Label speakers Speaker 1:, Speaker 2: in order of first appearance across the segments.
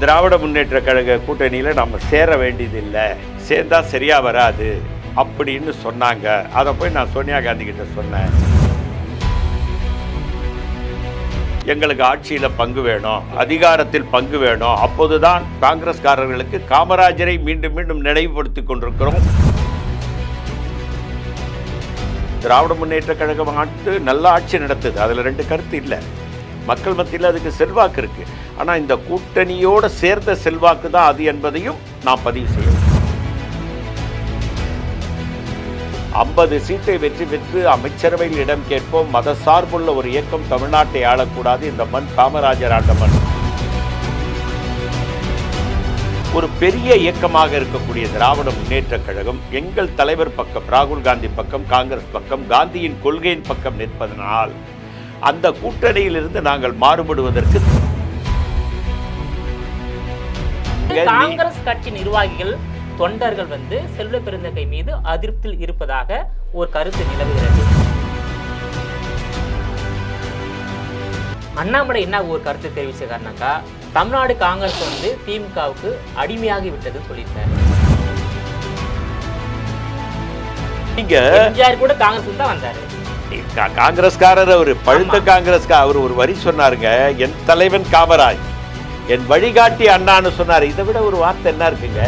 Speaker 1: திராவிட முன்னேற்ற கழக கூட்டணியில் நம்ம சேர வேண்டியதில்லை, சேர்ந்தா சரியா வராது அப்படின்னு சொன்னாங்க. அதை போய் நான் சோனியா காந்தி கிட்ட சொன்னேன். எங்களுக்கு ஆட்சியில் பங்கு வேணும், அதிகாரத்தில் பங்கு வேணும். அப்போதுதான் காங்கிரஸ்காரர்களுக்கு காமராஜரை மீண்டும் மீண்டும் நினைவுபடுத்திக் கொண்டிருக்கிறோம். திராவிட முன்னேற்ற கழகம் நல்ல ஆட்சி நடத்துது, அதில் ரெண்டு கருத்து இல்லை. மக்கள் மத்தியில் அதுக்கு செல்வாக்கு இருக்கு. ஆனால் இந்த கூட்டணியோடு சேர்ந்த செல்வாக்கு தான் அது என்பதையும் நான் பதிவு செய்யணும். 50 சீட்டை வெற்றி பெற்று அமைச்சரவையில் இடம் கேட்போம். மத சார்புள்ள ஒரு இயக்கம் தமிழ்நாட்டை ஆளக்கூடாது. இந்த மண் காமராஜர் ஆண்ட மண். ஒரு பெரிய இயக்கமாக இருக்கக்கூடிய திராவிட முன்னேற்ற கழகம் எங்கள் தலைவர் பக்கம், ராகுல் காந்தி பக்கம், காங்கிரஸ் பக்கம், காந்தியின் கொள்கையின் பக்கம் நிற்பதனால் அந்த கூட்டணியிலிருந்து நாங்கள் மாறுபடுவதற்கு
Speaker 2: காங்கிரஸ் கட்சி நிர்வாகிகள், தொண்டர்கள் செல்வ பெருந்தகை மீது அதிருப்தியில் இருப்பதாக ஒரு கருத்து நிலவுகிறது. அண்ணாமலை என்ன ஒரு கருத்து தெரிவிச்சிருக்காருனாக்கா, தமிழ்நாடு காங்கிரஸ் திமுகவுக்கு அடிமையாகி விட்டது சொல்லியிருக்காரு. கூட காங்கிரஸ் தான் வந்தாரு.
Speaker 1: காங்கிரஸ்காரர், ஒரு பழுத்த காங்கிரஸ்காரர். அவர் ஒரு வரி சொன்னாருங்க, என் தலைவன் காமராஜ், என் வழிகாட்டி அண்ணான்னு சொன்னார். இதை விட ஒரு வார்த்தை என்ன இருக்குங்க?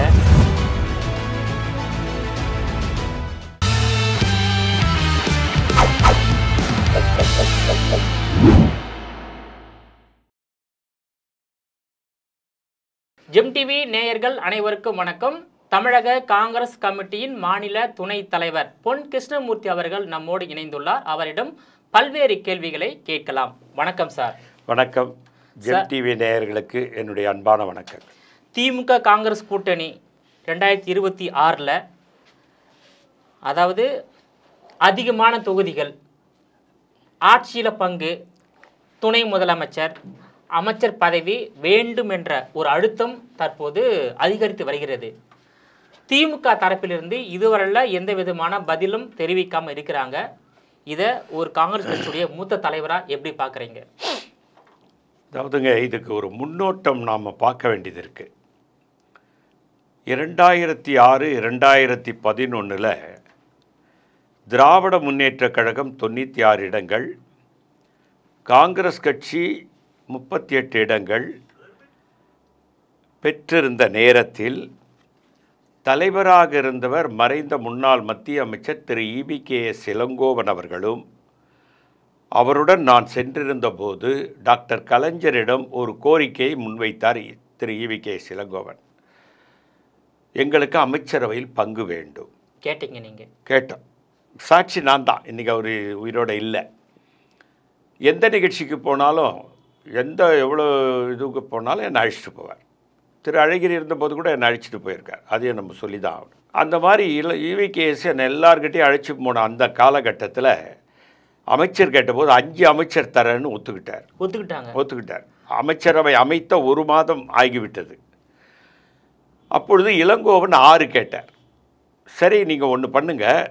Speaker 2: ஜெம் டிவி நேயர்கள் அனைவருக்கும் வணக்கம். தமிழக காங்கிரஸ் கமிட்டியின் மாநில துணைத் தலைவர் பொன் கிருஷ்ணமூர்த்தி அவர்கள் நம்மோடு இணைந்துள்ளார். அவரிடம் பல்வேறு கேள்விகளை கேட்கலாம். வணக்கம் சார்.
Speaker 1: வணக்கம். ஜெம் டிவி நேயர்களுக்கு என்னுடைய அன்பான வணக்கம்.
Speaker 2: திமுக காங்கிரஸ் கூட்டணி 2026 அதாவது அதிகமான தொகுதிகள், ஆட்சியில் பங்கு, துணை முதலமைச்சர், அமைச்சர் பதவி வேண்டும் என்ற ஒரு அழுத்தம் தற்போது அதிகரித்து வருகிறது. திமுக தரப்பிலிருந்து இதுவரையில் எந்த விதமான பதிலும் தெரிவிக்காமல் இருக்கிறாங்க. இதை ஒரு காங்கிரஸ் கட்சியுடைய மூத்த தலைவராக எப்படி பார்க்குறீங்க?
Speaker 1: அதாவதுங்க, இதுக்கு ஒரு முன்னோட்டம் நாம் பார்க்க வேண்டியது இருக்குது. 2006, 2011 திராவிட முன்னேற்ற கழகம் 96 இடங்கள், காங்கிரஸ் கட்சி 38 இடங்கள் பெற்றிருந்த நேரத்தில் தலைவராக இருந்தவர் மறைந்த முன்னாள் மத்திய அமைச்சர் திரு EBKS இளங்கோவன் அவர்களும், அவருடன் நான் சென்றிருந்த போது டாக்டர் கலைஞரிடம் ஒரு கோரிக்கையை முன்வைத்தார் திரு EBKS இளங்கோவன். எங்களுக்கு அமைச்சரவையில் பங்கு வேண்டும்.
Speaker 2: கேட்டீங்க? நீங்கள்
Speaker 1: கேட்டோம். சாட்சி நான் தான். இன்றைக்கி அவர் உயிரோடு இல்லை. எந்த நிகழ்ச்சிக்கு போனாலும், எவ்வளோ இதுக்கு போனாலும் என்னை அழைச்சிட்டு போவார். திரு அழகிரி இருந்தபோது கூட என்னை அழைச்சிட்டு போயிருக்கார். அதையும் நம்ம சொல்லி தான் ஆகணும். அந்த மாதிரி EBKS என்னை எல்லார்கிட்டையும் அழைச்சி போன அந்த காலகட்டத்தில் அமைச்சர் கேட்டபோது 5 அமைச்சர் தரேன்னு ஒத்துக்கிட்டார். அமைச்சரவை அமைத்த 1 மாதம் ஆகிவிட்டது. அப்பொழுது இளங்கோவன் 6 கேட்டார். சரி, நீங்கள் ஒன்று பண்ணுங்கள்,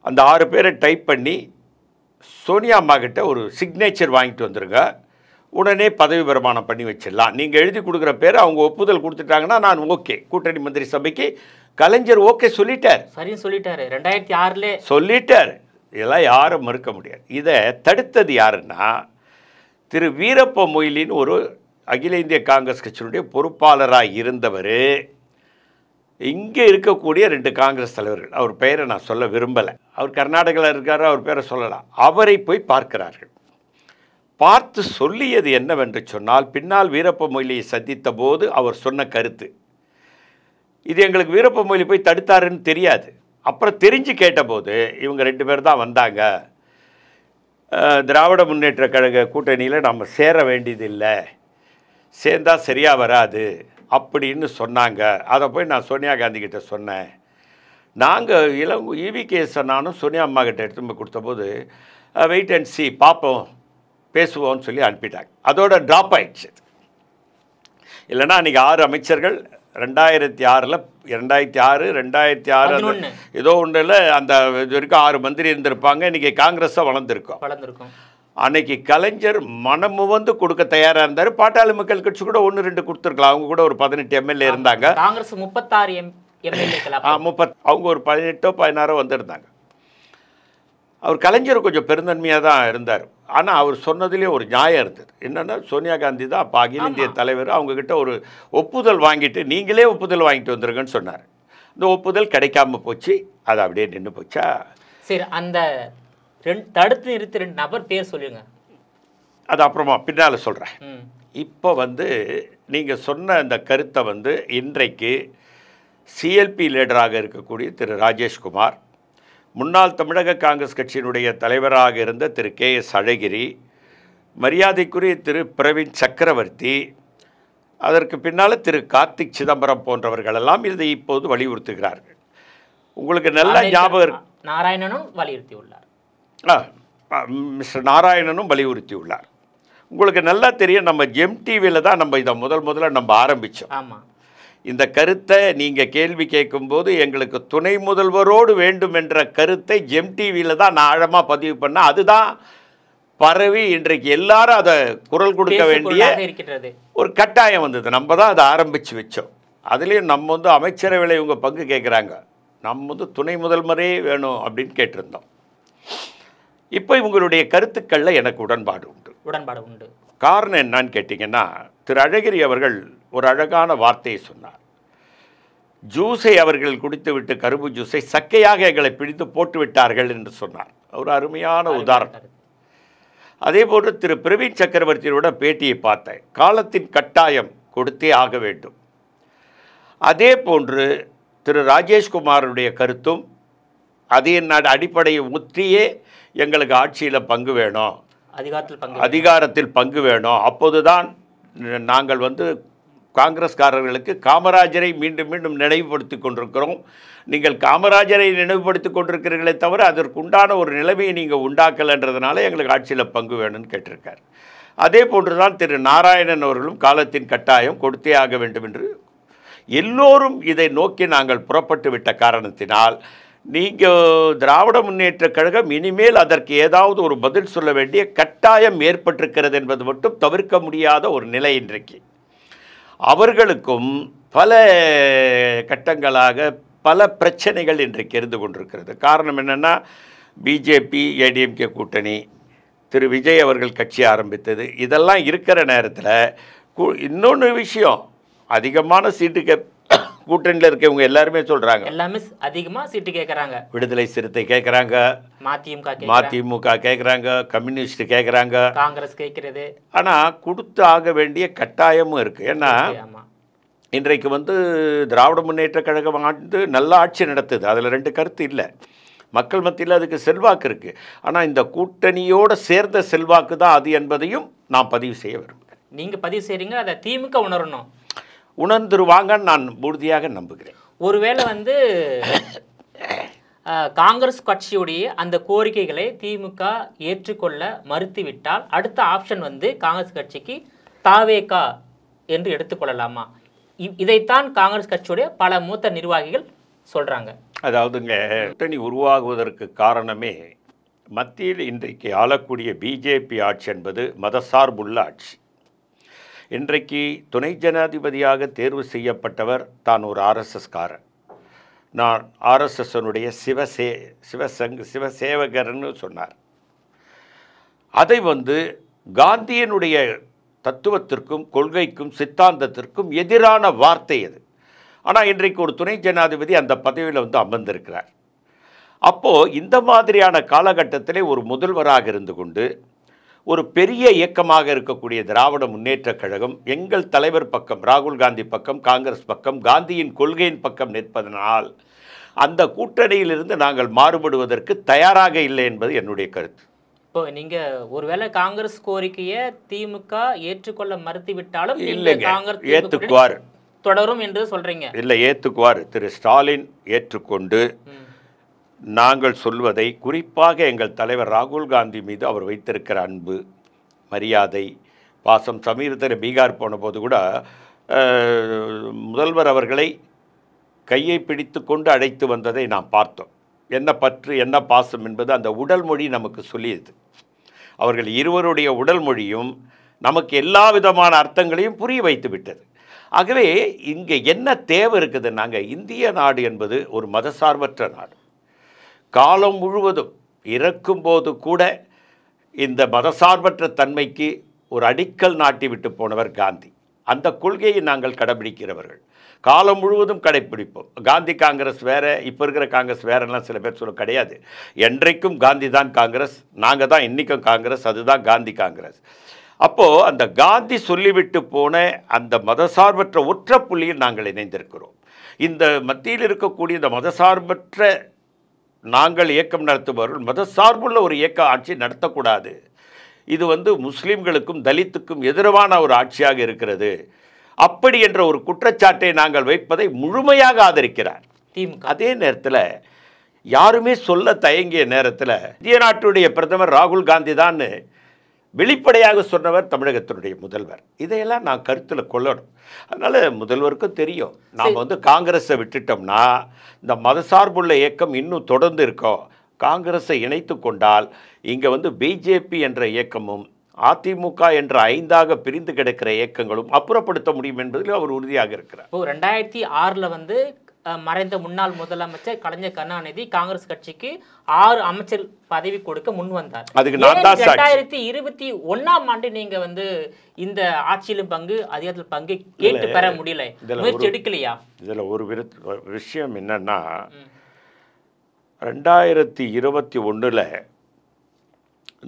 Speaker 1: அந்த 6 பேரை டைப் பண்ணி சோனியா அம்மா கிட்ட ஒரு சிக்னேச்சர் வாங்கிட்டு வந்துடுங்க, உடனே பதவி பிரமாணம் பண்ணி வச்சிடலாம். நீங்கள் எழுதி கொடுக்குற பேர் அவங்க ஒப்புதல் கொடுத்துட்டாங்கன்னா நான் ஓகே. கூட்டணி மந்திரி சபைக்கு கலைஞர் ஓகே சொல்லிட்டார்.
Speaker 2: சரின்னு சொல்லிட்டாரு. 2006
Speaker 1: சொல்லிட்டார். இதெல்லாம் யாரும் மறுக்க முடியாது. இதை தடுத்தது யாருன்னா, திரு வீரப்ப மொய்லின்னு ஒரு அகில இந்திய காங்கிரஸ் கட்சியினுடைய பொறுப்பாளராக இருந்தவர், இங்கே இருக்கக்கூடிய 2 காங்கிரஸ் தலைவர்கள், அவர் பெயரை நான் சொல்ல விரும்பலை, அவர் கர்நாடகாவில் இருக்கார், அவர் பேரை சொல்லலாம், அவரை போய் பார்க்கிறார்கள். பார்த்து சொல்லியது என்னவென்று சொன்னால், பின்னால் வீரப்ப மொய்லியை சந்தித்த போது அவர் சொன்ன கருத்து இது. எங்களுக்கு வீரப்ப மொய்லி போய் தடுத்தாருன்னு தெரியாது. அப்புறம் தெரிஞ்சு கேட்டபோது இவங்க 2 பேர் தான் வந்தாங்க, திராவிட முன்னேற்ற கழக கூட்டணியில் நம்ம சேர வேண்டியதில்லை, சேர்ந்தா சரியாக வராது அப்படின்னு சொன்னாங்க. அதை போய் நான் சோனியா காந்தி கிட்ட சொன்னேன். நாங்கள் EBKS நானும் சோனியா அம்மா கிட்ட எடுத்து போய் கொடுத்தபோது வெயிட் அண்ட் சி, பார்ப்போம், பேசுவோம்னு சொல்லி அனுப்பிட்டாங்க. அதோட ட்ராப் ஆயிடுச்சு. இல்லைன்னா அன்றைக்கி 6 அமைச்சர்கள் 2006 2006 ஏதோ ஒன்றில் அந்த இது வரைக்கும் 6 மந்திரி இருந்திருப்பாங்க. இன்றைக்கி காங்கிரஸாக வளர்ந்துருக்கோம். அன்னைக்கு கலைஞர் மனமுவந்து கொடுக்க தயாராக இருந்தார். பாட்டாளி மக்கள் கட்சி கூட 1-2 கொடுத்துருக்கலாம். அவங்க கூட ஒரு 18 எம்எல்ஏ இருந்தாங்க.
Speaker 2: காங்கிரஸ் 36 எம்எல்ஏக்கள்.
Speaker 1: 30 அவங்க ஒரு 18 16 வந்திருந்தாங்க. அவர் கலைஞர் கொஞ்சம் பெருந்தன்மையாக தான் இருந்தார். ஆனால் அவர் சொன்னதுலேயே ஒரு நியாயம் இருந்தது. என்னென்னா சோனியா காந்தி தான் அப்போ அகில இந்திய தலைவர், அவங்கக்கிட்ட ஒரு ஒப்புதல் வாங்கிட்டு நீங்களே ஒப்புதல் வாங்கிட்டு வந்துருங்கன்னு சொன்னார். இந்த ஒப்புதல் கிடைக்காம போச்சு. அது அப்படியே நின்று போச்சா?
Speaker 2: சரி, அந்த தடுத்து நிறுத்தி 2 நபர் பேர் சொல்லுங்க.
Speaker 1: அது அப்புறமா பின்னால் சொல்கிறேன். இப்போ நீங்கள் சொன்ன இந்த கருத்தை இன்றைக்கு சிஎல்பி லீடராக இருக்கக்கூடிய திரு ராஜேஷ்குமார், முன்னாள் தமிழக காங்கிரஸ் கட்சியினுடைய தலைவராக இருந்த திரு KS அழகிரி, மரியாதைக்குரிய திரு பிரவீன் சக்கரவர்த்தி, அதற்கு பின்னால் திரு கார்த்திக் சிதம்பரம் போன்றவர்களெல்லாம் இதை இப்போது வலியுறுத்துகிறார்கள். உங்களுக்கு நல்ல ஞாபகம்,
Speaker 2: நாராயணனும் வலியுறுத்தியுள்ளார்.
Speaker 1: மிஸ்டர் நாராயணனும் வலியுறுத்தியுள்ளார். உங்களுக்கு நல்லா தெரியும், நம்ம ஜெம் டிவியில் தான் நம்ம இதை முதல்ல நம்ம ஆரம்பித்தோம்.
Speaker 2: ஆமாம்.
Speaker 1: இந்த கருத்தை நீங்கள் கேள்வி கேட்கும்போது எங்களுக்கு துணை முதல்வரோடு வேண்டும் என்ற கருத்தை ஜெம் டிவியில் தான் நான் ஆழமாக பதிவு பண்ணேன். அதுதான் பரவி இன்றைக்கு எல்லாரும் அதை குரல் கொடுக்க வேண்டிய ஒரு கட்டாயம் வந்தது. நம்ம தான் அதை ஆரம்பித்து வச்சோம். அதுலேயும் நம்ம அமைச்சரவையில் இவங்க பங்கு கேட்குறாங்க, நம்ம துணை முதல்வரே வேணும் அப்படின்னு கேட்டிருந்தோம். இப்போ இவங்களுடைய கருத்துக்களில் எனக்கு உடன்பாடு உண்டு. காரணம் என்னன்னு கேட்டிங்கன்னா, திரு அழகிரி அவர்கள் ஒரு அழகான வார்த்தையை சொன்னார். ஜூஸை அவர்கள் குடித்துவிட்டு, கரும்பு ஜூஸை சக்கையாக எங்களை பிடித்து போட்டு விட்டார்கள் என்று சொன்னார். ஒரு அருமையான உதாரணம். அதே போன்று திரு பிரவீன் சக்கரவர்த்தியோட பேட்டியை பார்த்தேன். காலத்தின் கட்டாயம் கொடுத்தே ஆக வேண்டும். அதே போன்று திரு ராஜேஷ்குமாருடைய கருத்தும் அதே அடிப்படையை முற்றியே எங்களுக்கு ஆட்சியில் பங்கு வேணும், அதிகாரத்தில் பங்கு வேணும். அப்போதுதான் நாங்கள் காங்கிரஸ்காரர்களுக்கு காமராஜரை மீண்டும் மீண்டும் நினைவுபடுத்தி கொண்டிருக்கிறோம். நீங்கள் காமராஜரை நினைவுபடுத்தி கொண்டிருக்கிறீர்களே தவிர அதற்குண்டான ஒரு நிலைமையை நீங்கள் உண்டாக்கலைன்றதுனால எங்களுக்கு ஆட்சியில் பங்கு வேணும்னு கேட்டிருக்கார். அதே போன்று தான் திரு நாராயணன் அவர்களும் காலத்தின் கட்டாயம் கொடுத்தே ஆக வேண்டும் என்று எல்லோரும் இதை நோக்கி நாங்கள் புறப்பட்டு விட்ட காரணத்தினால் நீங்கள் திராவிட முன்னேற்ற கழகம் இனிமேல் அதற்கு ஏதாவது ஒரு பதில் சொல்ல வேண்டிய கட்டாயம் ஏற்பட்டிருக்கிறது என்பது மட்டும் தவிர்க்க முடியாத ஒரு நிலை இன்றைக்கு. அவர்களுக்கும் பல கட்டங்களாக பல பிரச்சனைகள் இன்றைக்கு இருந்து கொண்டிருக்கிறது. காரணம் என்னென்னா, பிஜேபி ஏடிஎம்கே கூட்டணி, திரு விஜய் அவர்கள் கட்சி ஆரம்பித்தது, இதெல்லாம் இருக்கிற நேரத்தில் இன்னொன்று விஷயம், அதிகமான சீட்டு கூட்டணியில் இருக்கவங்க எல்லாருமே சொல்கிறாங்க,
Speaker 2: எல்லாமே அதிகமாக சீட்டு கேட்குறாங்க.
Speaker 1: விடுதலை சிறுத்தை கேட்குறாங்க, மதிமுக கேட்குறாங்க, கம்யூனிஸ்ட் கேட்குறாங்க,
Speaker 2: காங்கிரஸ் கேட்குறது.
Speaker 1: ஆனால் கொடுத்து ஆக வேண்டிய கட்டாயமும் இருக்குது. ஏன்னா இன்றைக்கு திராவிட முன்னேற்ற கழகம் நல்ல ஆட்சி நடத்துது, அதில் 2 கருத்து இல்லை. மக்கள் மத்தியில் அதுக்கு செல்வாக்கு இருக்குது. ஆனால் இந்த கூட்டணியோடு சேர்ந்த செல்வாக்கு தான் அது என்பதையும் நான் பதிவு செய்ய விரும்புகிறேன்.
Speaker 2: நீங்கள் பதிவு செய்கிறீங்க, அதை திமுக உணரணும்,
Speaker 1: உணர்ந்துருவாங்கன்னு நான் உறுதியாக நம்புகிறேன்.
Speaker 2: ஒருவேளை காங்கிரஸ் கட்சியுடைய அந்த கோரிக்கைகளை திமுக ஏற்றுக்கொள்ள மறுத்துவிட்டால் அடுத்த ஆப்ஷன் காங்கிரஸ் கட்சிக்கு தாவேகா என்று எடுத்துக்கொள்ளலாமா? இதைத்தான் காங்கிரஸ் கட்சியுடைய பல மூத்த நிர்வாகிகள் சொல்கிறாங்க.
Speaker 1: அதாவதுங்க, கூட்டணி உருவாகுவதற்கு காரணமே மத்தியில் இன்றைக்கு ஆளக்கூடிய பிஜேபி ஆட்சி என்பது மதசார்புள்ள ஆட்சி. இன்றைக்கு துணை ஜனாதிபதியாக தேர்வு செய்யப்பட்டவர் தான் ஒரு ஆர்எஸ்எஸ்காரன். நான் ஆர்எஸ்எஸ்னுடைய சிவசேவகர்னு சொன்னார். அதை காந்தியனுடைய தத்துவத்திற்கும் கொள்கைக்கும் சித்தாந்தத்திற்கும் எதிரான வார்த்தை அது. ஆனால் இன்றைக்கு ஒரு துணை ஜனாதிபதி அந்த பதவியில் அமர்ந்திருக்கிறார். அப்போது இந்த மாதிரியான காலகட்டத்திலே ஒரு முதல்வராக இருந்து கொண்டு ஒரு பெரிய இயக்கமாக இருக்கக்கூடிய திராவிட முன்னேற்ற கழகம் எங்கள் தலைவர் பக்கம், ராகுல் காந்தி பக்கம், காங்கிரஸ் பக்கம், காந்தியின் கொள்கையின் பக்கம் நிற்பதனால் அந்த கூட்டணியிலிருந்து நாங்கள் மாறுபடுவதற்கு தயாராக இல்லை என்பது என்னுடைய கருத்து.
Speaker 2: இப்போ நீங்கள் ஒருவேளை காங்கிரஸ் கோரிக்கையை திமுக ஏற்றுக்கொள்ள மறுத்துவிட்டாலும்
Speaker 1: ஏற்றுக்குவார்,
Speaker 2: தொடரும் என்று சொல்கிறீங்க?
Speaker 1: இல்லை, ஏற்றுக்குவார். திரு ஸ்டாலின் ஏற்றுக்கொண்டு நாங்கள் சொல்வதை, குறிப்பாக எங்கள் தலைவர் ராகுல் காந்தி மீது அவர் வைத்திருக்கிற அன்பு, மரியாதை, பாசம். சமீபத்தில் பீகார் போன போது கூட முதல்வர் அவர்களை கையை பிடித்து கொண்டு அழைத்து வந்ததை நாம் பார்த்தோம். என்ன பற்று, என்ன பாசம் என்பது அந்த உடல் மொழி நமக்கு சொல்லியது. அவர்கள் இருவருடைய உடல் மொழியும் நமக்கு எல்லா விதமான அர்த்தங்களையும் புரிய வைத்து விட்டது. ஆகவே இங்கே என்ன தேவை இருக்குது? நாங்கள் இந்திய நாடு என்பது ஒரு மதசார்பற்ற நாடு. காலம் முழுவதும் இறக்கும்போது கூட இந்த மதசார்பற்ற தன்மைக்கு ஒரு அடிக்கல் நாட்டி விட்டு போனவர் காந்தி. அந்த கொள்கையை நாங்கள் கடைபிடிக்கிறவர்கள், காலம் முழுவதும் கடைப்பிடிப்போம். காந்தி காங்கிரஸ் வேறு, இப்போ இருக்கிற காங்கிரஸ் வேறெல்லாம் சில பேர் சொல்ல கிடையாது. என்றைக்கும் காந்தி தான் காங்கிரஸ், நாங்கள் தான் இன்றைக்கும் காங்கிரஸ், அதுதான் காந்தி காங்கிரஸ். அப்போது அந்த காந்தி சொல்லிவிட்டு போன அந்த மதசார்பற்ற ஒற்றை புள்ளியில் நாங்கள் இணைந்திருக்கிறோம். இந்த மத்தியில் இருக்கக்கூடிய இந்த மதசார்பற்ற நாங்கள் இயக்கம் நடத்துபவர்கள் மதசார்புள்ள ஒரு இயக்க ஆட்சி நடத்தக்கூடாது. இது முஸ்லீம்களுக்கும் தலித்துக்கும் எதிரான ஒரு ஆட்சியாக இருக்கிறது. அப்படி என்ற ஒரு குற்றச்சாட்டை நாங்கள் வைப்பதை முழுமையாக ஆதரிக்கிறார் திமுக. அதே நேரத்தில் யாருமே சொல்ல தயங்கிய நேரத்தில் இந்திய நாட்டுடைய பிரதமர் ராகுல் காந்தி தான் வெளிப்படையாக சொன்னவர் தமிழகத்தினுடைய முதல்வர். இதையெல்லாம் நான் கருத்தில் கொள்ளணும். அதனால் முதல்வருக்கும் தெரியும், நாம் காங்கிரஸை விட்டுட்டோம்னா இந்த மதசார்புள்ள இயக்கம் இன்னும் தொடர்ந்து இருக்கோம். காங்கிரஸை இணைத்து கொண்டால் இங்கே பிஜேபி என்ற இயக்கமும் அதிமுக என்ற 5ஆக பிரிந்து கிடக்கிற இயக்கங்களும் அப்புறப்படுத்த முடியும் என்பதில் அவர் உறுதியாக இருக்கிறார்.
Speaker 2: 2006 மறைந்த முன்னாள் முதலமைச்சர் கலைஞர் கருணாநிதி காங்கிரஸ் கட்சிக்கு 6 அமைச்சர் பதவி கொடுக்க முன் வந்தார்.
Speaker 1: அதுக்கு நான் தான்
Speaker 2: 2021 நீங்க இந்த ஆட்சியிலும் பங்கு அதிகாரத்தில் பங்கு கேட்டு பெற முடியல, முயற்சி எடுக்கலையா?
Speaker 1: இதுல ஒரு விஷயம் என்னன்னா, 2021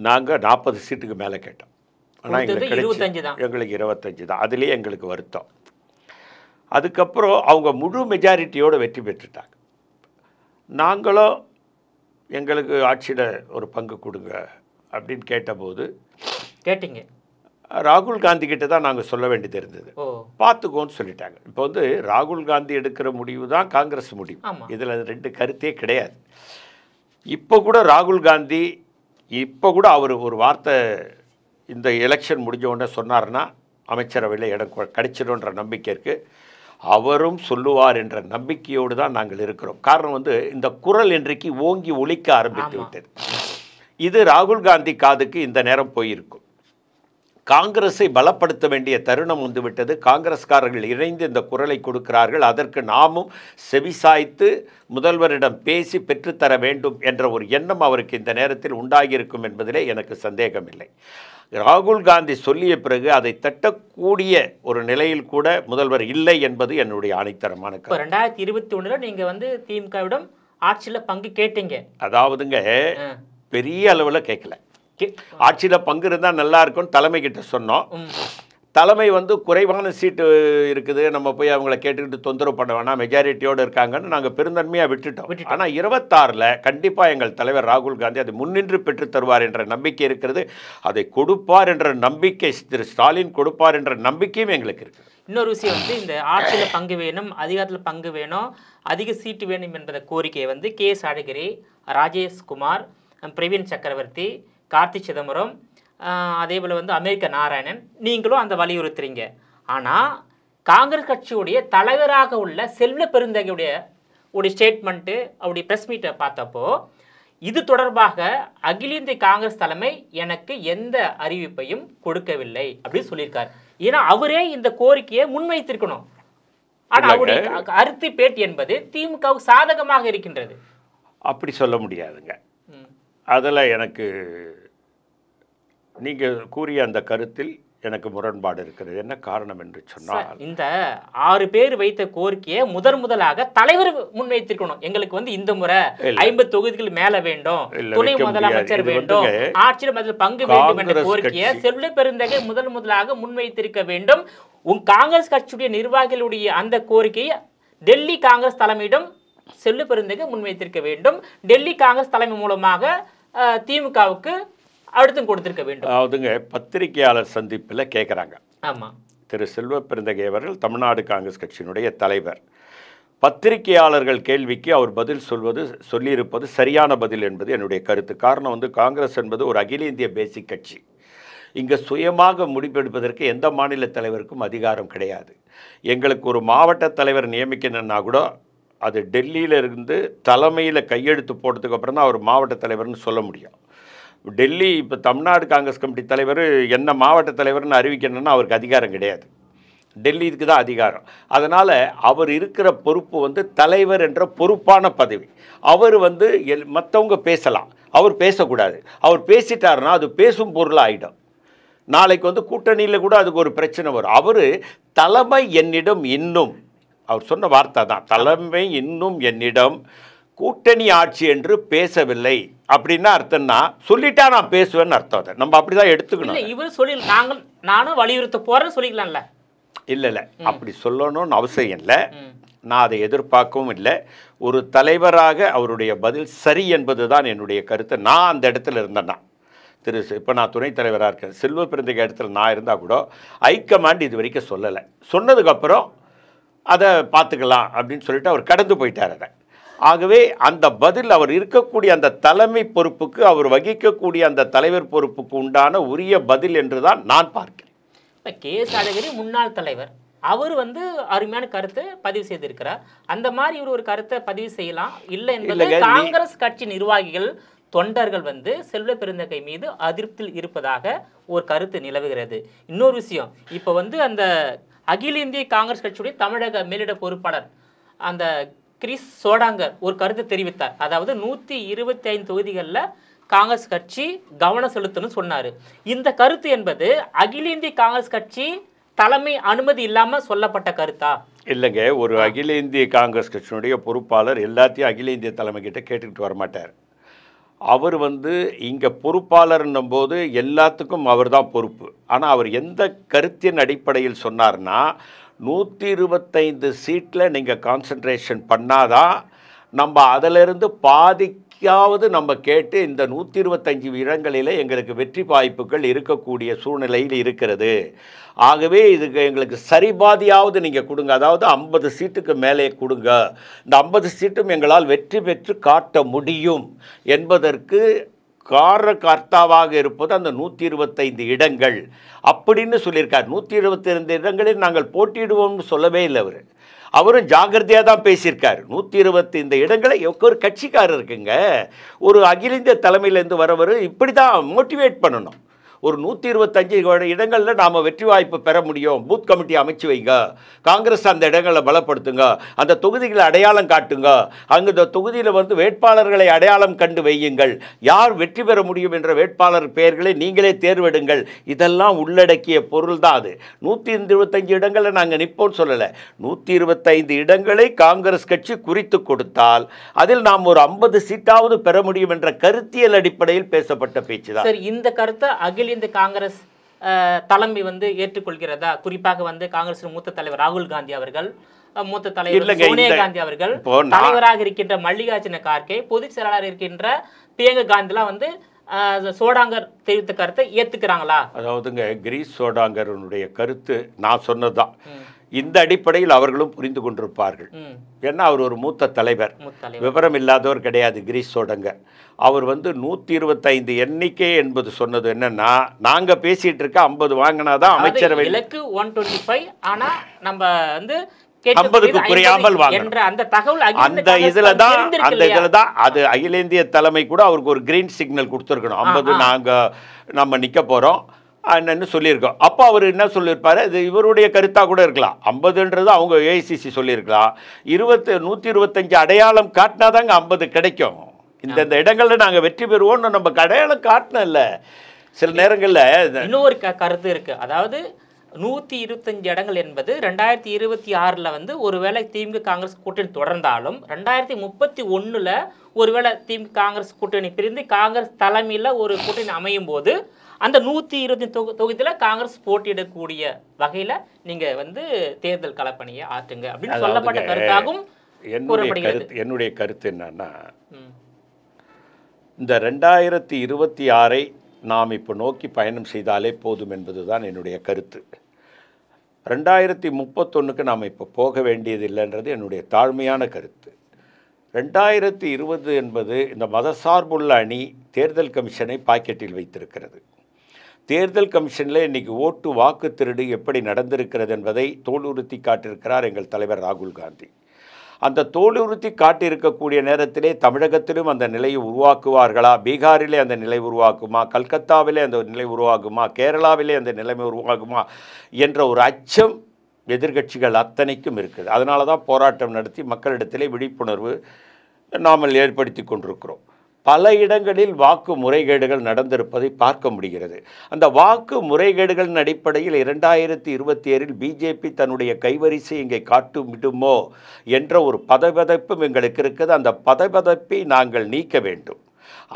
Speaker 1: நாங்கள் 40 சீட்டுக்கு மேலே கேட்டோம். ஆனால் எங்களுக்கு 25 தான். அதுலேயே எங்களுக்கு வருத்தம். அதுக்கப்புறம் அவங்க முழு மெஜாரிட்டியோடு வெற்றி பெற்றுட்டாங்க. நாங்களும் எங்களுக்கு ஆட்சியில் ஒரு பங்கு கொடுங்க அப்படின்னு கேட்டபோது
Speaker 2: கேட்டீங்க,
Speaker 1: ராகுல் காந்தி கிட்ட தான் நாங்கள் சொல்ல வேண்டியது இருந்தது. பார்த்துக்கோன்னு சொல்லிட்டாங்க. இப்போ ராகுல் காந்தி எடுக்கிற முடிவு தான் காங்கிரஸ் முடிவு. இதில் 2 கருத்தே கிடையாது. இப்போ கூட ராகுல் காந்தி அவர் ஒரு வார்த்தை இந்த எலெக்ஷன் முடிஞ்ச உடனே சொன்னார்னா அமைச்சரவையில் இடம் கிடைச்சிடும்ன்ற நம்பிக்கை இருக்குது. அவரும் சொல்லுவார் என்ற நம்பிக்கையோடு தான் நாங்கள் இருக்கிறோம். காரணம் இந்த குரல் இன்றைக்கு ஓங்கி ஒலிக்க ஆரம்பித்து விட்டது. இது ராகுல் காந்தி காதுக்கு இந்த நேரம் போயிருக்கும். காங்கிரஸை பலப்படுத்த வேண்டிய தருணம் வந்துவிட்டது. காங்கிரஸ்காரர்கள் இணைந்து இந்த குரலை கொடுக்கிறார்கள். அதற்கு நாமும் செவிசாய்த்து முதல்வரிடம் பேசி பெற்றுத்தர வேண்டும் என்ற ஒரு எண்ணம் அவருக்கு இந்த நேரத்தில் உண்டாகியிருக்கும் என்பதிலே எனக்கு சந்தேகமில்லை. ராகுல் காந்தி சொல்லிய பிறகு அதை தட்டக்கூடிய ஒரு நிலையில் கூட முதல்வர் இல்லை என்பது என்னுடைய ஆணித்தரமான கருத்து.
Speaker 2: 2021 நீங்க திமுகவிடம் ஆட்சியில் பங்கு கேட்டீங்க.
Speaker 1: அதாவதுங்க பெரிய அளவில் கேட்கல. ஆட்சியில் பங்கு இருந்தால் நல்லா இருக்கும்னு தலைமை கிட்ட சொன்னோம். தலைமை குறைவான சீட்டு இருக்குது, நம்ம போய் அவங்கள கேட்டுக்கிட்டு தொந்தரவு பண்ண வேணாம், மெஜாரிட்டியோடு இருக்காங்கன்னு நாங்கள் பெருந்தன்மையாக விட்டுட்டோம். ஆனால் 26 கண்டிப்பாக எங்கள் தலைவர் ராகுல் காந்தி அதை முன்னின்று பெற்று தருவார் என்ற நம்பிக்கை இருக்கிறது. அதை கொடுப்பார் என்ற நம்பிக்கை, திரு ஸ்டாலின் கொடுப்பார் என்ற நம்பிக்கையும் எங்களுக்கு இருக்குது.
Speaker 2: இன்னொரு விஷயம் இந்த ஆட்சியில் பங்கு வேணும், அதிகாரத்தில் பங்கு வேணும், அதிக சீட்டு வேணும் என்பத கோரிக்கையை கே.எஸ். அழகிரி, ராஜேஷ்குமார், பிரவீன் சக்கரவர்த்தி, கார்த்தி சிதம்பரம், அதே போல் அமெரிக்க நாராயணன், நீங்களும் அந்த வலியுறுத்துறீங்க. ஆனால் காங்கிரஸ் கட்சியுடைய தலைவராக உள்ள செல்வ பெருந்தகையுடைய ஸ்டேட்மெண்ட்டு, அவருடைய ப்ரெஸ் மீட்டை பார்த்தப்போ இது தொடர்பாக அகில இந்திய காங்கிரஸ் தலைமை எனக்கு எந்த அறிவிப்பையும் கொடுக்கவில்லை அப்படின்னு சொல்லியிருக்காரு. ஏன்னா அவரே இந்த கோரிக்கையை முன்வைத்திருக்கணும். ஆனால் அவருடைய கருத்து பேட்டி என்பது திமுகவுக்கு சாதகமாக இருக்கின்றது.
Speaker 1: அப்படி சொல்ல முடியாதுங்க. அதில் எனக்கு நீங்கள் கூறிய அந்த கருத்தில் எனக்கு முரண்பாடு இருக்கிறது. என்ன காரணம் என்று சொன்னால்,
Speaker 2: இந்த 6 பேர் வைத்த கோரிக்கையை முதலாக தலைவர் முன்வைத்திருக்கணும். எங்களுக்கு இந்த முறை 50 தொகுதிகள் மேல வேண்டும், துணை முதலமைச்சர் வேண்டும், ஆட்சியில் பங்கு வேண்டும் என்ற கோரிக்கையை செல்வ பெருந்தகை முதலாக முன்வைத்திருக்க வேண்டும். காங்கிரஸ் கட்சியுடைய நிர்வாகிகளுடைய அந்த கோரிக்கையை டெல்லி காங்கிரஸ் தலைமையிடம் செல்வ பெருந்தகை முன்வைத்திருக்க வேண்டும். டெல்லி காங்கிரஸ் தலைமை மூலமாக திமுகவுக்கு அழுத்தம் கொடுத்திருக்க வேண்டும்.
Speaker 1: அதாவதுங்க பத்திரிகையாளர் சந்திப்பில் கேட்குறாங்க.
Speaker 2: ஆமாம்,
Speaker 1: திரு செல்வ பெருந்தகை அவர்கள் தமிழ்நாடு காங்கிரஸ் கட்சியினுடைய தலைவர். பத்திரிகையாளர்கள் கேள்விக்கு அவர் பதில் சொல்லியிருப்பது சரியான பதில் என்பது என்னுடைய கருத்து. காரணம் காங்கிரஸ் என்பது ஒரு அகில இந்திய பேசிக் கட்சி. இங்கே சுயமாக முடிவெடுப்பதற்கு எந்த மாநில தலைவருக்கும் அதிகாரம் கிடையாது. எங்களுக்கு ஒரு மாவட்ட தலைவர் நியமிக்கணுன்னா கூட அது டெல்லியில் இருந்து தலைமையில் கையெழுத்து போட்டதுக்கு அப்புறம் தான் அவர் மாவட்ட தலைவர்னு சொல்ல முடியும். டெல்லி இப்போ தமிழ்நாடு காங்கிரஸ் கமிட்டி தலைவர் என்ன மாவட்ட தலைவர்னு அறிவிக்கணும்னா அவருக்கு அதிகாரம் கிடையாது. டெல்லி இதுக்கு தான் அதிகாரம். அதனால் அவர் இருக்கிற பொறுப்பு வந்து தலைவர் என்ற பொறுப்பான பதவி. அவர் வந்து மற்றவங்க பேசலாம், அவர் பேசக்கூடாது. அவர் பேசிட்டாருன்னா அது பேசும் பொருளாக ஆகிடும். நாளைக்கு வந்து கூட்டணியில் கூட அதுக்கு ஒரு பிரச்சனை வரும். அவர் தலைமை என்னிடம் இன்னும், அவர் சொன்ன வார்த்தை தான், தலைமை இன்னும் என்னிடம் கூட்டணி ஆட்சி என்று பேசவில்லை அப்படின்னா அர்த்தம்னா சொல்லிட்டா நான் பேசுவேன்னு அர்த்தம். அதை நம்ம அப்படி தான் எடுத்துக்கணும்.
Speaker 2: இவர் சொல்லி நானும் வலியுறுத்த போகிறேன்னு சொல்லிக்கலாம்ல. இல்லை
Speaker 1: அப்படி சொல்லணும்னு அவசியம் இல்லை. நான் அதை எதிர்பார்க்கவும் இல்லை. ஒரு தலைவராக அவருடைய பதில் சரி என்பது தான் என்னுடைய கருத்து. நான் அந்த இடத்துல இருந்தேன்னா இப்போ நான் துணைத் தலைவராக இருக்கேன். செல்வ பிறந்தகை இடத்துல நான் இருந்தால் கூட ஹைகமாண்ட் இது வரைக்கும் சொல்லலை. சொன்னதுக்கப்புறம் அதை பார்த்துக்கலாம் அப்படின்னு சொல்லிட்டு அவர் கடந்து போயிட்டார் அதை. ஆகவே அந்த பதில் அவர் இருக்கக்கூடிய அந்த தலைமை பொறுப்புக்கு, அவர் வகிக்கக்கூடிய அந்த தலைவர் பொறுப்புக்கு உண்டான உரிய பதில் என்று தான் நான் பார்க்கிறேன்.
Speaker 2: இப்போ கே.எஸ். அழகிரி முன்னாள் தலைவர், அவர் வந்து அருமையான கருத்தை பதிவு செய்திருக்கிறார். அந்த மாதிரி இவர் ஒரு கருத்தை பதிவு செய்யலாம் இல்லை என்பது காங்கிரஸ் கட்சி நிர்வாகிகள் தொண்டர்கள் வந்து செல்வ பெருந்தகை மீது அதிருப்தியில் இருப்பதாக ஒரு கருத்து நிலவுகிறது. இன்னொரு விஷயம், இப்போ வந்து அந்த அகில இந்திய காங்கிரஸ் கட்சியுடைய தமிழக மேலிட பொறுப்பாளர் அந்த கிரீஸ் சோடாங்கர் ஒரு கருத்து தெரிவித்தார். அதாவது 125 தொகுதிகளில் காங்கிரஸ் கட்சி கவனம் செலுத்தணும்னு சொன்னார். இந்த கருத்து என்பது அகில இந்திய காங்கிரஸ் கட்சி தலைமை அனுமதி இல்லாமல் சொல்லப்பட்ட கருத்தா?
Speaker 1: இல்லைங்க, ஒரு அகில இந்திய காங்கிரஸ் கட்சியினுடைய பொறுப்பாளர் எல்லாத்தையும் அகில இந்திய தலைமை கிட்ட கேட்டுக்கிட்டு வரமாட்டார். அவர் வந்து இங்கே பொறுப்பாளர்ன்னும் போது எல்லாத்துக்கும் அவர் தான் பொறுப்பு. ஆனால் அவர் எந்த கருத்தின் அடிப்படையில் சொன்னார்னா, 125 சீட்டில் நீங்கள் கான்சன்ட்ரேஷன் பண்ணாதான் நம்ம அதிலிருந்து பாதிக்காவது நம்ம கேட்டு இந்த 125 இடங்களில் எங்களுக்கு வெற்றி வாய்ப்புகள் இருக்கக்கூடிய சூழ்நிலையில் இருக்கிறது. ஆகவே இதுக்கு எங்களுக்கு சரிபாதியாவது நீங்கள் கொடுங்க, அதாவது 50 சீட்டுக்கு மேலே கொடுங்க, இந்த 50 சீட்டும் எங்களால் வெற்றி பெற்று காட்ட முடியும் என்பதற்கு காரணகர்த்தாவாக இருப்பது அந்த 125 இடங்கள் அப்படின்னு சொல்லியிருக்கார். 122 இடங்களில் நாங்கள் போட்டியிடுவோம்னு சொல்லவே இல்லை. அவரும் ஜாகிரதையாக தான் பேசியிருக்கார். 125 இடங்களை ஒரு கட்சிக்காரர் இருக்குங்க, ஒரு அகில இந்திய தலைமையிலேருந்து வரவர் இப்படி தான் மோட்டிவேட் பண்ணணும். ஒரு 125 இடங்களில் நாம் வெற்றி வாய்ப்பு பெற முடியும், பூத் கமிட்டி அமைச்சு வைங்க, காங்கிரஸ் அந்த இடங்களை பலப்படுத்துங்க, அந்த தொகுதிகளை அடையாளம் காட்டுங்க, அங்கே இந்த தொகுதியில் வந்து வேட்பாளர்களை அடையாளம் கண்டு வையுங்கள், யார் வெற்றி பெற முடியும் என்ற வேட்பாளர் பெயர்களை நீங்களே தேர்வெடுங்கள். இதெல்லாம் உள்ளடக்கிய பொருள் தான் அது. 125 இடங்களில் நாங்கள் நிற்போம்னு சொல்லலை. 125 இடங்களை காங்கிரஸ் கட்சி குறித்து கொடுத்தால் அதில் நாம் ஒரு 50 சீட்டாவது பெற முடியும் என்ற கருத்தியல் அடிப்படையில் பேசப்பட்ட பேச்சு தான்.
Speaker 2: சரி, இந்த கருத்தை அகில இந்திய காங்கிரஸ் தலைமை வந்து ஏற்றுக்கொள்கிறதா? குறிப்பாக வந்து காங்கிரஸ் மூத்த தலைவர் ராகுல் காந்தி அவர்கள், மூத்த தலைவர் சோனியா காந்தி அவர்கள், தலைவராக இருக்கின்ற மல்லிகார்ஜுன கார்கே, பொதுச் செயலாளர் இருக்கின்ற பிரியங்கா காந்திலாம் வந்து சோடாங்கர் தெரிவித்த கருத்தை ஏத்துக்கிறாங்களா?
Speaker 1: அதாவதுங்க, கிரீஸ் சோடாங்கருடைய கருத்து நான் சொன்னதுதான். இந்த அடிப்படையில் அவர்களும் புரிந்து கொண்டிருப்பார்கள். ஏன்னா அவர் ஒரு மூத்த தலைவர், விவரம் இல்லாதவர் கிடையாது கிரீஸ் சோடாங்கர். அவர் வந்து 125 எண்ணிக்கை என்பது சொன்னது என்னன்னா, நாங்க பேசிட்டு இருக்க 50 வாங்கினாதான் அமைச்சரவை
Speaker 2: இலக்கு 125, ஆனா நம்ம வந்து
Speaker 1: 50க்கு குறையாமல் வாங்க
Speaker 2: அந்த தகவல்
Speaker 1: அந்த இதுல தான் அது அகில இந்திய தலைமை கூட அவருக்கு ஒரு கிரீன் சிக்னல் கொடுத்துருக்கணும். 50 நம்ம நிக்க போறோம் என்னன்னு சொல்லியிருக்கோம். அப்போ அவர் என்ன சொல்லியிருப்பாரு, இது இவருடைய கருத்தாக கூட இருக்கலாம். 50ன்றது அவங்க ஏஐசிசி சொல்லியிருக்கலாம். 125 அடையாளம் காட்டினா தாங்க 50 கிடைக்கும். இந்த இடங்களில் நாங்கள் வெற்றி பெறுவோம்னு நம்ம அடையாளம் காட்டினோம் இல்லை. சில நேரங்களில்
Speaker 2: இன்னொரு கருத்து இருக்கு. அதாவது 125 இடங்கள் என்பது 2026 வந்து ஒருவேளை திமுக காங்கிரஸ் கூட்டணி தொடர்ந்தாலும் 2031 ஒருவேளை திமுக காங்கிரஸ் கூட்டணி பிரிந்து காங்கிரஸ் தலைமையில் ஒரு கூட்டணி அமையும் போது அந்த 125 தொகுதியில் காங்கிரஸ் போட்டியிடக்கூடிய வகையில் நீங்கள் வந்து தேர்தல் களப்பணியை ஆற்றுங்க அப்படின்னு சொல்லப்பட்ட கருத்தாகவும்
Speaker 1: என்னுடைய கருத்து என்னன்னா, இந்த 2026 நாம் இப்போ நோக்கி பயணம் செய்தாலே போதும் என்பதுதான் என்னுடைய கருத்து. 2031 நாம் இப்போ போக வேண்டியதில்லைன்றது என்னுடைய தாழ்மையான கருத்து. 2020 என்பது இந்த மதசார்புள்ள அணி தேர்தல் கமிஷனை பாக்கெட்டில் வைத்திருக்கிறது. தேர்தல் கமிஷனில் இன்றைக்கி ஓட்டு வாக்கு திருடு எப்படி நடந்திருக்கிறது என்பதை தோலுறுத்தி காட்டியிருக்கிறார் எங்கள் தலைவர் ராகுல் காந்தி. அந்த தோலுறுத்தி காட்டியிருக்கக்கூடிய நேரத்திலே தமிழகத்திலும் அந்த நிலையை உருவாக்குவார்களா, பீகாரிலே அந்த நிலை உருவாக்குமா, கல்கத்தாவிலே அந்த நிலை உருவாகுமா, கேரளாவிலே அந்த நிலைமை உருவாகுமா என்ற ஒரு அச்சம் எதிர்க்கட்சிகள் அத்தனைக்கும் இருக்குது. அதனால தான் போராட்டம் நடத்தி மக்களிடத்திலே விழிப்புணர்வு நாமல் ஏற்படுத்தி கொண்டிருக்கிறோம். பல இடங்களில் வாக்கு முறைகேடுகள் நடந்திருப்பதை பார்க்க முடிகிறது. அந்த வாக்கு முறைகேடுகளின் அடிப்படையில் 2027 பிஜேபி தன்னுடைய கைவரிசை இங்கே காட்டுமிடுமோ என்ற ஒரு பதபதப்பும் எங்களுக்கு இருக்குது. அந்த பதபதப்பை நாங்கள் நீக்க வேண்டும்.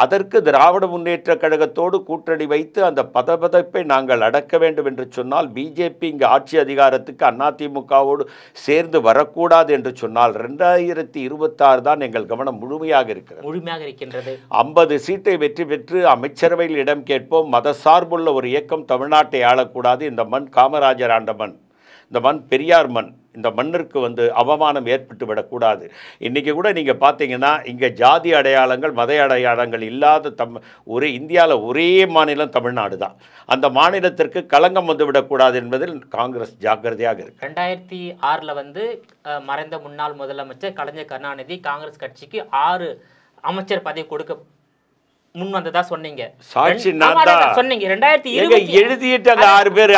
Speaker 1: அதற்கு திராவிட முன்னேற்ற கழகத்தோடு கூட்டணி வைத்து அந்த பதபதப்பை நாங்கள் அடக்க வேண்டும் என்று சொன்னால், பிஜேபி இங்கு ஆட்சி அதிகாரத்துக்கு அதிமுகவோடு சேர்ந்து வரக்கூடாது என்று சொன்னால் 2026 தான் எங்கள் கவனம் முழுமையாக இருக்கின்றது. 50 சீட்டை வெற்றி பெற்று அமைச்சரவையில் இடம் கேட்போம். மத சார்புள்ள ஒரு இயக்கம் தமிழ்நாட்டை ஆளக்கூடாது. இந்த மண் காமராஜர் ஆண்ட மண், இந்த மண் பெரியார் மண். இந்த மண்ணிற்கு அவமானம் ஏற்பட்டு விடக்கூடாது. இன்றைக்கி கூட நீங்கள் பார்த்தீங்கன்னா இங்கே ஜாதி அடையாளங்கள் மத அடையாளங்கள் இல்லாத ஒரே இந்தியாவில் ஒரே மாநிலம் தமிழ்நாடு தான். அந்த மாநிலத்திற்கு களங்கம் வந்துவிடக்கூடாது என்பதில் காங்கிரஸ் ஜாக்கிரதையாக இருக்கு.
Speaker 2: 2006 மறைந்த முன்னாள் முதலமைச்சர் கலைஞர் கருணாநிதி காங்கிரஸ் கட்சிக்கு 6 அமைச்சர் பதவி கொடுக்க முன் வந்ததா சொன்னீங்க.
Speaker 1: சாட்சி நான் தான்
Speaker 2: சொன்னீங்க. 2020
Speaker 1: எழுதிட்டாங்க 6 பேர்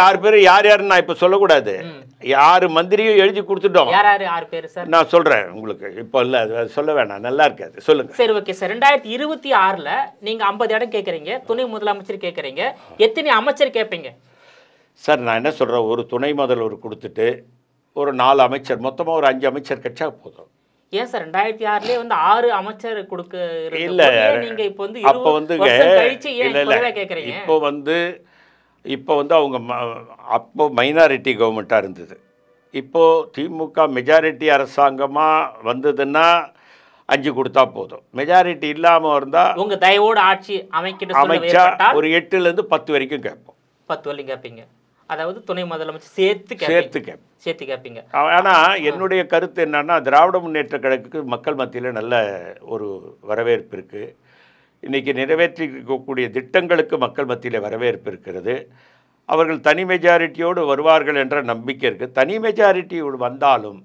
Speaker 1: யார் யாருன்னு நான் இப்போ சொல்லக்கூடாது. 6 மந்திரியும் எழுதி கொடுத்துட்டோம்.
Speaker 2: யார் 6 பேர் சார்?
Speaker 1: நான் சொல்றேன் உங்களுக்கு. இப்போ இல்லை சொல்ல வேணாம், நல்லா இருக்காது, சொல்லுங்க.
Speaker 2: சரி, ஓகே சார். 2026 நீங்க 50 இடம் கேட்குறீங்க, துணை முதலமைச்சர் கேட்குறீங்க, எத்தனை அமைச்சர் கேட்பீங்க
Speaker 1: சார்? நான் என்ன சொல்றேன், ஒரு துணை முதல்வர் கொடுத்துட்டு ஒரு 4 அமைச்சர், மொத்தமாக ஒரு 5 அமைச்சர் கிடைச்சா போதும்.
Speaker 2: ஏன் சார் 2006 6 அமைச்சர் கொடுக்க
Speaker 1: இல்லை,
Speaker 2: நீங்க இப்போ
Speaker 1: அப்போ
Speaker 2: கேட்குறீங்க?
Speaker 1: இப்போ அவங்க அப்போ மைனாரிட்டி கவர்மெண்ட்டாக இருந்தது. இப்போது திமுக மெஜாரிட்டி அரசாங்கமாக வந்ததுன்னா 5 கொடுத்தா போதும். மெஜாரிட்டி இல்லாமல் இருந்தால்
Speaker 2: உங்க தயவோடு ஆட்சி
Speaker 1: அமைச்சா ஒரு 8லேருந்து 10 வரைக்கும் கேட்போம்.
Speaker 2: 10 வரைக்கும் கேட்பீங்க. அதாவது துணை முதலமைச்சர் சேர்த்து கேட்பீங்க.
Speaker 1: ஆனால் என்னுடைய கருத்து என்னன்னா, திராவிட முன்னேற்ற கழகத்துக்கு மக்கள் மத்தியில் நல்ல ஒரு வரவேற்பு இருக்குது. இன்றைக்கி நிறைவேற்றிக்கக்கூடிய திட்டங்களுக்கு மக்கள் மத்தியில் வரவேற்பு இருக்கிறது. அவர்கள் தனி மெஜாரிட்டியோடு வருவார்கள் என்ற நம்பிக்கை இருக்குது. தனி மெஜாரிட்டியோடு வந்தாலும்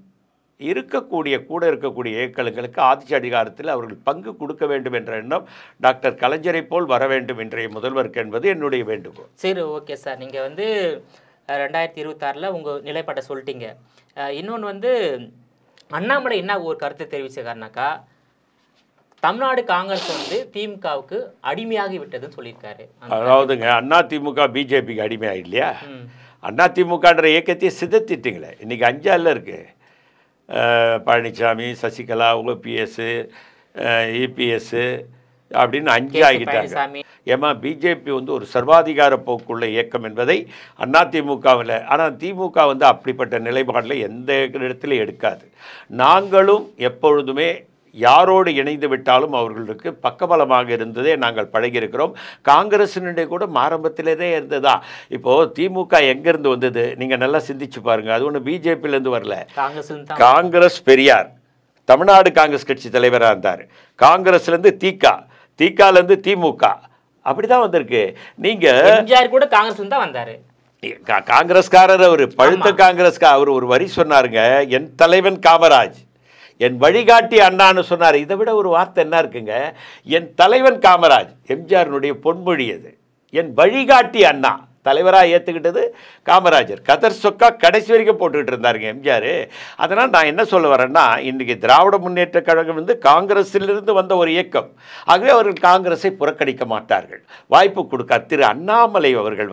Speaker 1: கூட இருக்கக்கூடிய இயக்கங்களுக்கு ஆட்சி அதிகாரத்தில் அவர்கள் பங்கு கொடுக்க வேண்டும் என்ற எண்ணம் டாக்டர் கலைஞரை போல் வர வேண்டும் இன்றைய முதல்வருக்கு என்பது என்னுடைய வேண்டுகோள்.
Speaker 2: சரி, ஓகே சார். நீங்கள் 2026 உங்கள் நிலைப்பாட்டை சொல்லிட்டீங்க. இன்னொன்று அண்ணாமலை என்ன ஒரு கருத்தை தெரிவிச்சிருக்காருனாக்கா, தமிழ்நாடு காங்கிரஸ் திமுகவுக்கு அடிமையாகி விட்டதுன்னு சொல்லியிருக்காரு.
Speaker 1: அதாவதுங்க, அதிமுக பிஜேபிக்கு அடிமையாக இல்லையா? அதிமுகன்ற இயக்கத்தையே சிதைத்திட்டீங்களே. இன்றைக்கி 5 இருக்குது. பழனிசாமி, சசிகலா, OPS, EPS அப்படின்னு 5 ஆகிட்டாங்க. ஏமா பிஜேபி ஒரு சர்வாதிகார போக்குள்ள இயக்கம் என்பதை அதிமுகவில், ஆனால் திமுக அப்படிப்பட்ட நிலைப்பாடில் எந்த இடத்துல எடுக்காது. நாங்களும் எப்பொழுதுமே யாரோடு இணைந்து விட்டாலும் அவர்களுக்கு பக்கபலமாக இருந்ததே நாங்கள் பழகியிருக்கிறோம். காங்கிரஸினுடைய கூட ஆரம்பத்திலே இருந்ததா. இப்போது திமுக எங்கேருந்து வந்தது நீங்கள் நல்லா சிந்திச்சு பாருங்கள். அது ஒன்று பிஜேபியிலேருந்து வரல. காங்கிரஸ் பெரியார் தமிழ்நாடு காங்கிரஸ் கட்சி தலைவராக இருந்தார். காங்கிரஸ்லேருந்து திகாலேருந்து திமுக, அப்படி தான் வந்திருக்கு. நீங்கள்
Speaker 2: கூட காங்கிரஸ் தான் வந்தார்.
Speaker 1: காங்கிரஸ்காரர் அவர் பழுத்த காங்கிரஸ்கார். அவர் ஒரு வரி சொன்னாருங்க, என் தலைவன் காமராஜ், என் வழிகாட்டி அண்ணான்னு சொன்னார். இதை விட ஒரு வார்த்தை என்ன இருக்குங்க? என் தலைவன் காமராஜ், எம்ஜிஆரினுடைய பொன்மொழி அது. என் வழிகாட்டி அண்ணா, தலைவராக ஏற்றுக்கிட்டது காமராஜர். கதர் சொக்கா கடைசி வரைக்கும் போட்டுக்கிட்டு இருந்தாருங்க எம்ஜிஆர். அதனால் நான் என்ன சொல்ல வரேன்னா, இன்றைக்கி திராவிட முன்னேற்ற கழகம் காங்கிரஸிலிருந்து வந்த ஒரு இயக்கம். ஆகவே அவர்கள் காங்கிரஸை புறக்கணிக்க மாட்டார்கள், வாய்ப்பு கொடுக்க. திரு அண்ணாமலை அவர்கள்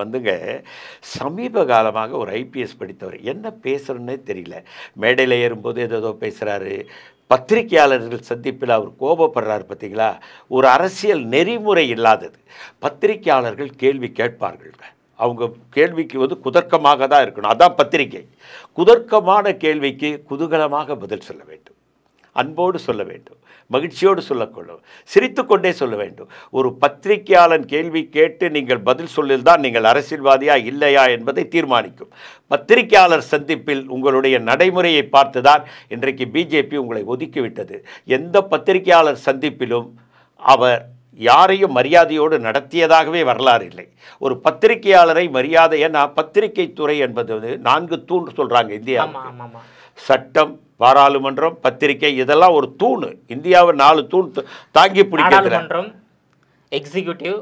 Speaker 1: சமீப காலமாக ஒரு IPS படித்தவர். என்ன பேசுகிறேன்னே தெரியல. மேடையில் ஏறும்போது ஏதோ பேசுகிறாரு. பத்திரிகையாளர்கள் சந்திப்பில் அவர் கோபப்படுறார். பார்த்தீங்களா? ஒரு அரசியல் நெறிமுறை இல்லாதது. பத்திரிகையாளர்கள் கேள்வி கேட்பார்கள். அவங்க கேள்விக்கு குதர்க்கமாக தான் இருக்கணும். அதான் பத்திரிகை. குதர்க்கமான கேள்விக்கு குதூகலமாக பதில் சொல்ல வேண்டும், அன்போடு சொல்ல வேண்டும், மகிழ்ச்சியோடு சொல்லக்கொள்ளும், சிரித்து கொண்டே சொல்ல வேண்டும். ஒரு பத்திரிகையாளன் கேள்வி கேட்டு நீங்கள் பதில் சொல்லில்தான் நீங்கள் அரசியல்வாதியா இல்லையா என்பதை தீர்மானிக்கும். பத்திரிகையாளர் சந்திப்பில் உங்களுடைய நடைமுறையை பார்த்துதான் இன்றைக்கு பிஜேபி உங்களை ஒதுக்கிவிட்டது. எந்த பத்திரிகையாளர் சந்திப்பிலும் அவர் யாரையும் மரியாதையோடு நடத்தியதாகவே வரலாறு இல்லை. ஒரு பத்திரிகையாளரை மரியாதை, ஏன்னா பத்திரிகை துறை என்பது 4 தூண் சொல்கிறாங்க இந்தியாவுக்கு. சட்டம், பாராளுமன்றம், பத்திரிகை இதெல்லாம் ஒரு தூண். இந்தியாவை 4 தூண் தாங்கி பிடிக்கிறது.
Speaker 2: நாடாளுமன்றம், எக்ஸிக்யூட்டிவ்,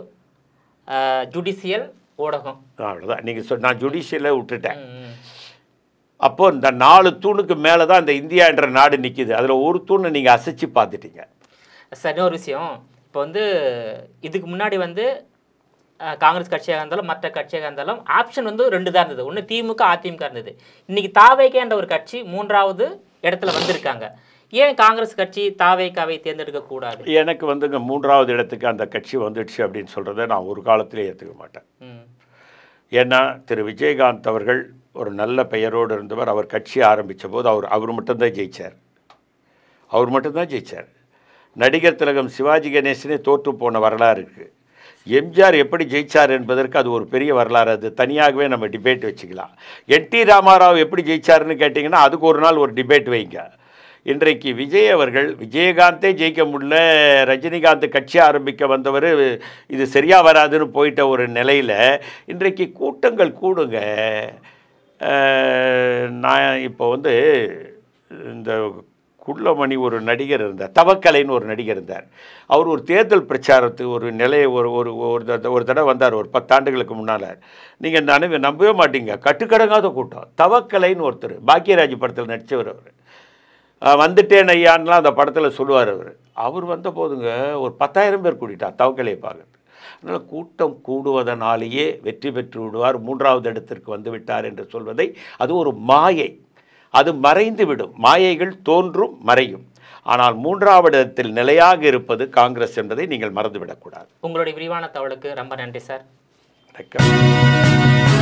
Speaker 2: ஜுடிஷியல், ஊடகம்.
Speaker 1: அவ்வளோதான். நீங்கள் நான் ஜுடிஷியலை விட்டுட்டேன். அப்போது இந்த 4 தூணுக்கு மேலே தான் இந்த இந்தியா என்ற நாடு நிற்கிது. அதில் ஒரு தூணை நீங்கள் அசைச்சு பார்த்துட்டீங்க.
Speaker 2: சரி, ஒரு விஷயம். இப்போ வந்து இதுக்கு முன்னாடி வந்து காங்கிரஸ் கட்சியாக இருந்தாலும் மற்ற கட்சியாக இருந்தாலும் ஆப்ஷன் வந்து 2 தான் இருந்தது. ஒன்று திமுக, அதிமுக இருந்தது. இன்னைக்கு தாவேகா என்ற ஒரு கட்சி 3வது இடத்துல வந்திருக்காங்க. ஏன் காங்கிரஸ் கட்சி தாவேகாவை தேர்ந்தெடுக்க கூடாது?
Speaker 1: எனக்கு வந்துங்க 3வது இடத்துக்கு அந்த கட்சி வந்துடுச்சு அப்படின்னு சொல்கிறத நான் ஒரு காலத்திலே ஏற்றுக்க மாட்டேன். ஏன்னா திரு விஜயகாந்த் அவர்கள் ஒரு நல்ல பெயரோடு இருந்தவர். அவர் கட்சி ஆரம்பித்த போது அவர் மட்டும்தான் ஜெயித்தார். அவர் மட்டும்தான் ஜெயித்தார். நடிகர் திலகம் சிவாஜி கணேசனே தோற்று போன வரலாறு இருக்குது. எம்ஜிஆர் எப்படி ஜெயிச்சார் என்பதற்கு அது ஒரு பெரிய வரலாறு. அது தனியாகவே நம்ம டிபேட் வச்சுக்கலாம். என்டி ராமாராவ் எப்படி ஜெயிச்சாருன்னு கேட்டிங்கன்னா அதுக்கு ஒரு நாள் ஒரு டிபேட் வைங்க. இன்றைக்கு விஜய் அவர்கள் விஜயகாந்தே ஜெயிக்க முடியல, ரஜினிகாந்த் கட்சி ஆரம்பிக்க வந்தவர் இது சரியாக வராதுன்னு போயிட்ட ஒரு நிலையில் இன்றைக்கு கூட்டங்கள் கூடுங்க. நான் இப்போ வந்து இந்த குள்ளமணி ஒரு நடிகர் இருந்தார், தவக்கலைன்னு ஒரு நடிகர் இருந்தார். அவர் ஒரு தேர்தல் பிரச்சாரத்துக்கு ஒரு நிலையை ஒரு தடவை வந்தார் ஒரு 10 ஆண்டுகளுக்கு முன்னால். நீங்கள் நம்பவே மாட்டீங்க, கட்டுக்கடங்காத கூட்டம். தவக்கலைன்னு ஒருத்தர் பாக்கியராஜ் படத்தில் நடித்தவர். அவர் வந்துட்டேன் ஐயான்லாம் அந்த படத்தில் சொல்லுவார். அவர் வந்த போதுங்க ஒரு 10,000 பேர் கூட்டிட்டார் தவக்கலையை பார்க்குறது. அதனால் கூட்டம் கூடுவதனாலேயே வெற்றி பெற்று விடுவார், 3வது இடத்திற்கு வந்து விட்டார் என்று சொல்வதை அது ஒரு மாயை. அது மறைந்து விடும். மாயைகள் தோன்றும் மறையும். ஆனால் 3வது இடத்தில் நிலையாக இருப்பது காங்கிரஸ் என்பதை நீங்கள் மறந்துவிடக்கூடாது.
Speaker 2: உங்களுடைய விரிவான தகவலுக்கு ரொம்ப நன்றி சார்.
Speaker 1: வணக்கம்.